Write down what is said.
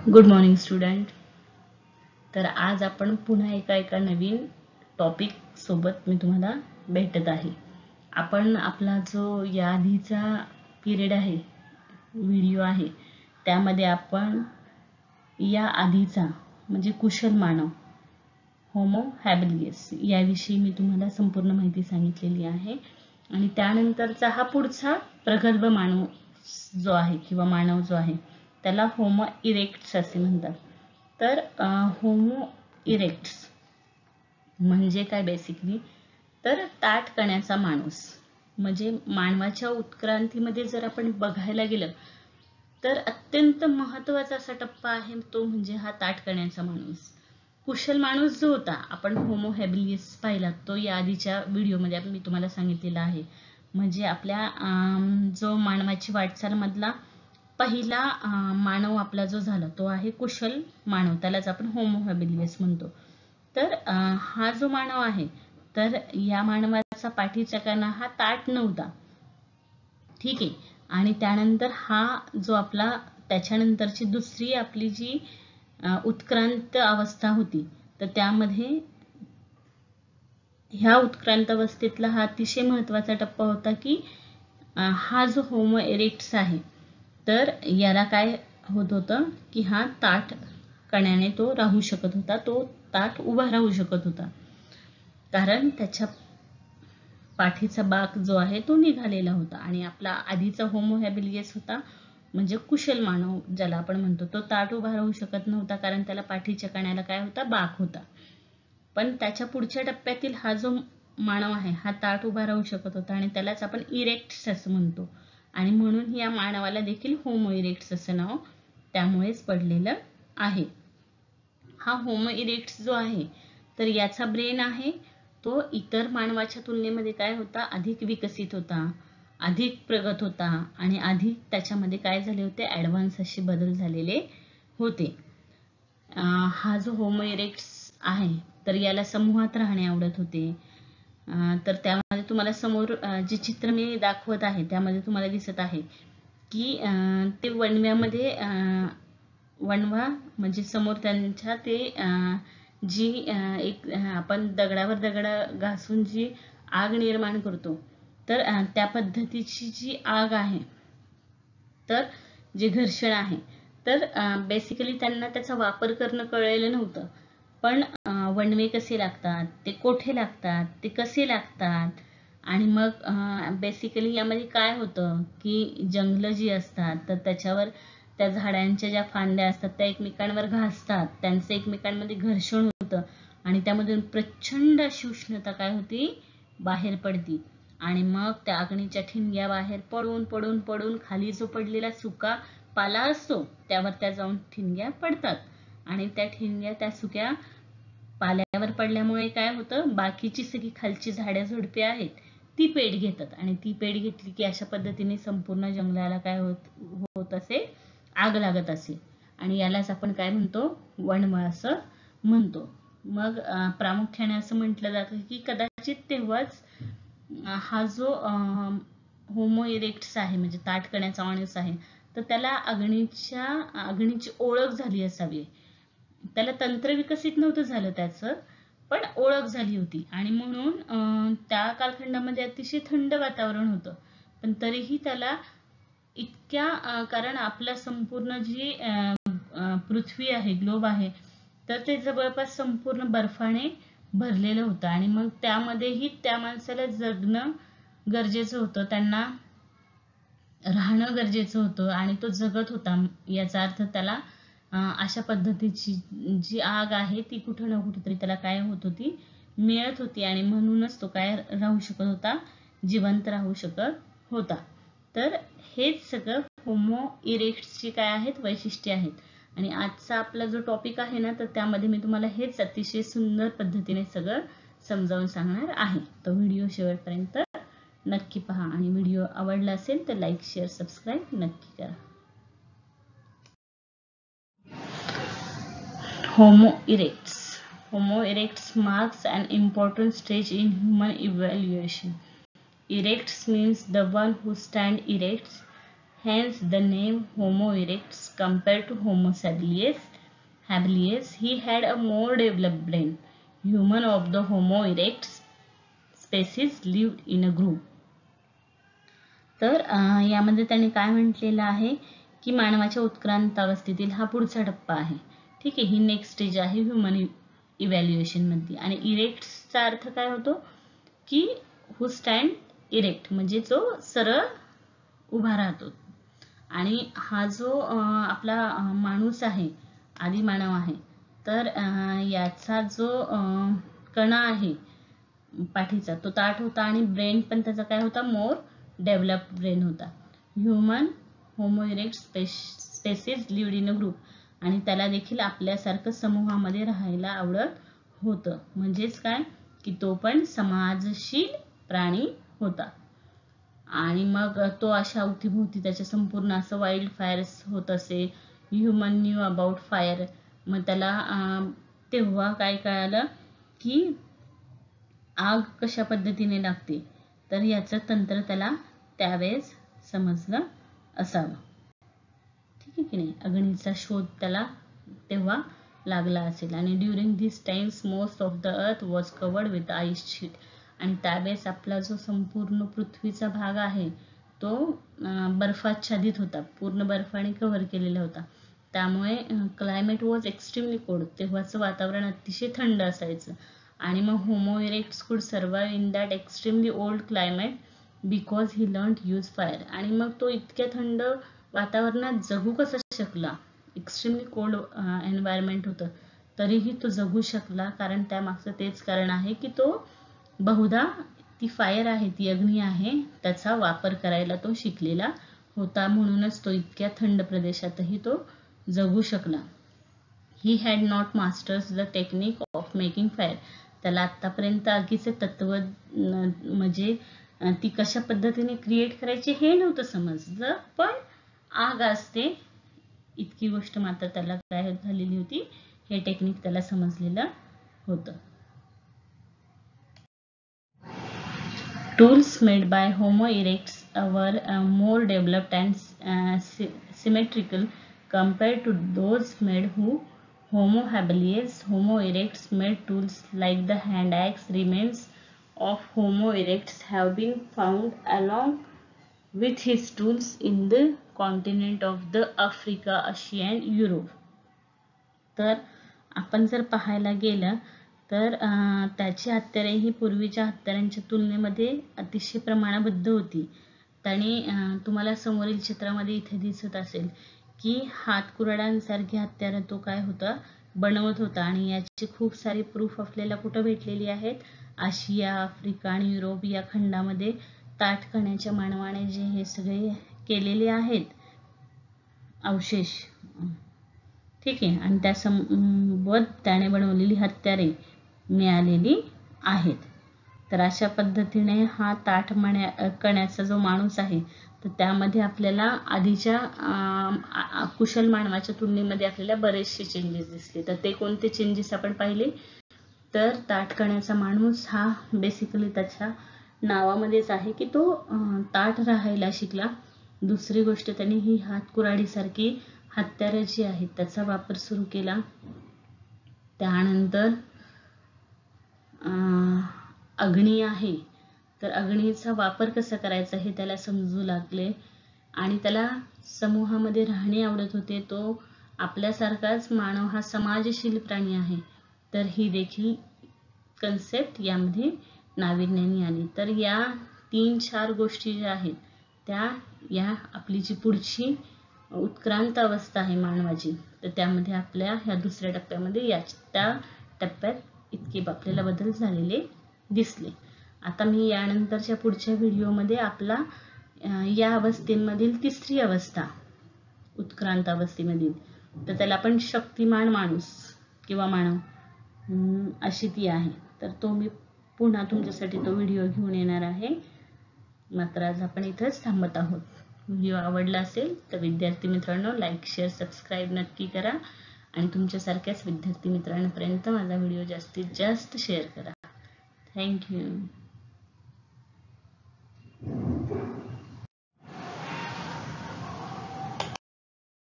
Good morning student. तर आज आपण पुन्हा एका नवीन टॉपिक सोबत मी तुम्हाला भेटत आहे. आपण आपला जो याआधीचा पिरियड आहे, व्हिडिओ आहे, त्यामध्ये आपण या आधीचा म्हणजे कुशल मानव होमो हॅबिलिस याविषयी मी तुम्हाला संपूर्ण माहिती सांगितलेली आहे. आणि त्यानंतरचा हा पुढचा प्रगल्भ मानव जो आहे किंवा मानव जो आहे त्याला होमो इरेक्ट्स असे म्हणतात. तर होमो इरेक्ट्स म्हणजे काय बेसिकली, तर ताठ कण्याचा माणूस. म्हणजे मानवाच्या उत्क्रांतीमध्ये जर आपण बघायला गेलं तर अत्यंत महत्त्वाचा असा टप्पा आहे तो म्हणजे हा ताठ कण्याचा माणूस. कुशल माणूस जो होता, आपण होमो हॅबिलिस पाहिला, तो या आधीच्या व्हिडिओमध्ये मी तुम्हाला सांगितलेला आहे. म्हणजे आपल्या जो मानवाची वाटचाल मधला पहिला मानव आपला जो झाला तो आहे कुशल मानव, त्यालाच आपण होमो हॅबिलिस म्हणतो. तर हा जो मानव आहे तर या मानवाचा पाठीचा कणा हा ताठ नव्हता, ठीक आहे. आणि त्यानंतर हा जो आपला त्याच्यानंतरची दुसरी आपली जी उत्क्रांत अवस्था होती, तर त्यामध्ये ह्या उत्क्रांत अवस्थेतला हा अतिशय महत्त्वाचा टप्पा होता की हा जो होमो इरेक्ट्स आहे तर याला काय होत होतं की हा ताठ कण्याने तो राहू शकत होता, तो ताठ उभा राहू शकत होता, कारण त्याच्या पाठीचा बाक जो आहे तो निघालेला होता. आणि आपला आधीचा होमो हॅबिलिस होता म्हणजे कुशल मानव ज्याला आपण म्हणतो, तो ताठ उभा राहू शकत नव्हता कारण त्याला पाठीच्या कण्याला काय होता, बाक होता. पण त्याच्या पुढच्या टप्प्यातील हा जो मानव आहे हा ताठ उभा राहू शकत होता आणि त्यालाच आपण इरेक्ट्स असं म्हणतो. आणि म्हणून या मानवाला देखील होमो इरेक्ट्स असं नाव त्यामुळेच पडलेलं आहे. हा होमो इरेक्ट्स जो आहे तर याचा ब्रेन आहे तो इतर मानवाच्या तुलनेमध्ये काय होता, अधिक विकसित होता, अधिक प्रगत होता आणि अधिक त्याच्यामध्ये काय झाले होते, ॲडव्हान्स असे बदल झालेले होते. हा जो होमो इरेक्ट्स आहे तर याला समूहात राहणे आवडत होते. तर त्यामध्ये तुम्हाला समोर जे चित्र मी दाखवत आहे त्यामध्ये तुम्हाला दिसत आहे की ते वणव्यामध्ये वणवा म्हणजे समोर त्यांच्या ते जी एक आपण दगडावर दगड घासून जी आग निर्माण करतो तर त्या पद्धतीची जी आग आहे तर जे घर्षण आहे तर बेसिकली त्यांना त्याचा वापर करणं कळलेलं नव्हतं. पण वणवे कसे लागतात, ते कोठे लागतात, ते कसे लागतात, आणि मग बेसिकली यामध्ये काय होतं की जंगलं जी असतात तर त्याच्यावर त्या झाडांच्या ज्या फांद्या असतात त्या एकमेकांवर घासतात, त्यांचं एकमेकांमध्ये घर्षण होतं आणि त्यामधून प्रचंड अशी उष्णता काय होती, बाहेर पडती. आणि मग त्या अग्नीच्या ठिणग्या बाहेर पडून पडून पडून खाली जो पडलेला सुका पाला असतो त्यावर त्या जाऊन ठिणग्या पडतात आणि त्या ठिणग्या त्या सुक्या पाल्यावर पडल्यामुळे काय होतं, बाकीची सगळी खालची झाडे झुडपे आहेत ती पेट घेतात आणि ती पेट घेतली की अशा पद्धतीने संपूर्ण जंगलाला काय होत असे, आग लागत असे. आणि यालाच आपण काय म्हणतो, वणवा असं म्हणतो. मग प्रामुख्याने असं म्हटलं जातं की कदाचित तेव्हाच हा जो होमो इरेक्ट्स आहे म्हणजे ताठ कण्याचा माणूस आहे तर त्याला अग्नीची ओळख झाली असावी. त्याला तंत्र विकसित नव्हतं झालं त्याचं, पण ओळख झाली होती. आणि म्हणून त्या कालखंडामध्ये अतिशय थंड वातावरण होतं, पण तरीही त्याला इतक्या कारण आपला संपूर्ण जी पृथ्वी आहे, ग्लोब आहे, तर ते जवळपास संपूर्ण बर्फाने भरलेलं होतं आणि मग त्यामध्येही त्या माणसाला जगणं गरजेचं होतं, त्यांना राहणं गरजेचं होतं आणि तो जगत होता. याचा अर्थ त्याला अशा पद्धतीची जी आग आहे ती कुठं ना कुठेतरी त्याला काय होत होती, मिळत होती आणि म्हणूनच तो काय राहू शकत होता, जिवंत राहू शकत होता. तर हेच सगळं होमो इरेक्ट्सची काय आहेत, वैशिष्ट्ये आहेत. आणि आजचा आपला जो टॉपिक आहे ना तर त्यामध्ये मी तुम्हाला हेच अतिशय सुंदर पद्धतीने सगळं समजावून सांगणार आहे. तो व्हिडिओ शेवटपर्यंत नक्की पहा आणि व्हिडिओ आवडला असेल तर लाईक, शेअर, सबस्क्राईब नक्की करा. Homo erectus. Homo erectus marks an important stage in human evolution. Erectus means the one who stands erect. hence the name Homo erectus compared to Homo habilis. He had a more developed brain. Human of the Homo erectus species lived in a group. तर यामध्ये त्याने काय म्हटलेलं आहे की मानवाच्या उत्क्रांत अवस्थेतील हा पुढचा टप्पा आहे. ठीक आहे, ही नेक्स्ट स्टेज आहे ह्युमन इव्हॅल्युएशन मध्ये. आणि इरेक्टचा अर्थ काय होतो की हु स्टँड इरेक्ट, म्हणजे जो सरळ उभा राहतो. आणि हा जो आपला माणूस आहे, आदी मानव आहे, तर याचा जो कणा आहे पाठीचा तो ताठ होता आणि ब्रेन पण त्याचा काय होता, मोर डेव्हलप्ड ब्रेन होता. Human homo erect species lived in a group, आणि त्याला देखील आपल्यासारखं समूहामध्ये राहायला आवडत होतं. म्हणजेच काय की तो पण समाजशील प्राणी होता. आणि मग तो अशा अवतीभोवती त्याच्या संपूर्ण असं वाईल्ड फायर्स होत असे. Human knew about fire. मग त्याला तेव्हा काय कळालं की आग कशा पद्धतीने लागते, तर याचं तंत्र त्याला त्यावेळेस समजलं असावं. ठीक आहे की नाही, अग्नीचा शोध त्याला तेव्हा लागला असेल. आणि during this times most of the earth was covered with ice sheet. आणि त्यावेळेस आपला जो संपूर्ण पृथ्वीचा भाग आहे तो बर्फाच्छादित होता, पूर्ण बर्फाने कव्हर केलेला होता. त्यामुळे क्लायमेट वॉज एक्स्ट्रीमली कोल्ड. तेव्हाचं वातावरण अतिशय थंड असायचं. आणि मग होमो इरेक्ट्स कुड survive in that extremely old climate because he learned use fire. आणि मग तो इतक्या थंड वातावरणात जगू कसा शकला, एक्स्ट्रीमली कोल्ड एन्व्हायरमेंट होतं, तरीही तो जगू शकला. कारण त्यामागचं तेच कारण आहे की तो बहुधा ती फायर आहे, ती अग्नी आहे, त्याचा वापर करायला तो शिकलेला होता. म्हणूनच तो इतक्या थंड प्रदेशातही तो जगू शकला. He had not masters the technique of making fire. त्याला आतापर्यंत आगीचे तत्व म्हणजे ती कशा पद्धतीने क्रिएट करायची हे नव्हतं समजलं, पण आग असते इतकी गोष्ट मात्र त्याला काय झालेली होती, हे टेक्निक त्याला समजलेलं होतं. Tools made by Homo erectus were more developed and symmetrical compared to those made by Homo habilis. Homo erectus made tools like the hand axe. Remains of Homo erectus have been found along with his tools in the continent of the Africa, Asia and Europe. तर आपण जर पाहायला गेलं तर त्याची हत्यारे ही पूर्वीच्या हत्यारांच्या तुलनेमध्ये अतिशय प्रमाणबद्ध होती. त्याने तुम्हाला समोरील चित्रामध्ये इथे दिसत असेल की हातकुराडांसारखी हत्यारं तो काय होता, बनवत होता. आणि याची खूप सारी प्रूफ आपल्याला कुठं भेटलेली आहेत, आशिया, आफ्रिका आणि युरोप या खंडामध्ये ताठ कण्याच्या मानवाने जे हे सगळे केलेले आहेत अवशेष. ठीक आहे, आणि त्यासोबत त्याने बनवलेली हत्यारे मिळालेली आहेत. तर अशा पद्धतीने हा ताठ कण्याचा जो माणूस आहे तर त्यामध्ये आपल्याला आधीच्या कुशल मानवाच्या तुलनेमध्ये आपल्याला बरेचसे चेंजेस दिसले. तर ते कोणते चेंजेस आपण पाहिले, तर ताठ कण्याचा माणूस हा बेसिकली त्याच्या नावामध्येच आहे की तो ताठ राहायला शिकला. दुसरी गोष्ट त्यांनी ही हातकुराडीसारखी हत्यारं जी आहेत त्याचा वापर सुरू केला. त्यानंतर अग्नी आहे, तर अग्नीचा वापर कसा करायचा हे त्याला समजू लागले. आणि त्याला समूहामध्ये राहणे आवडत होते. तो आपल्यासारखाच मानव हा समाजशील प्राणी आहे, तर ही देखील कन्सेप्ट यामध्ये नाविन्याने आली. तर या 3-4 गोष्टी ज्या आहेत त्या या आपली जी पुढची उत्क्रांत अवस्था आहे मानवाची, तर त्यामध्ये आपल्या ह्या दुसऱ्या टप्प्यामध्ये त्या टप्प्यात इतके आपल्याला बदल झालेले दिसले. आता मी यानंतरच्या पुढच्या व्हिडिओमध्ये आपला या अवस्थेमधील तिसरी अवस्था उत्क्रांत अवस्थेमधील, तर त्याला आपण शक्तिमान माणूस किंवा मानव अशी ती आहे. तर तो मी पुन्हा तुमच्यासाठी तो व्हिडिओ घेऊन येणार आहे. मात्र आज आपण इथंच थांबत आहोत. व्हिडिओ आवडला असेल तर विद्यार्थी मित्रांनो लाईक, शेअर, सबस्क्राईब नक्की करा आणि तुमच्यासारख्याच विद्यार्थी मित्रांपर्यंत माझा व्हिडिओ जास्तीत जास्त शेअर करा. थँक्यू.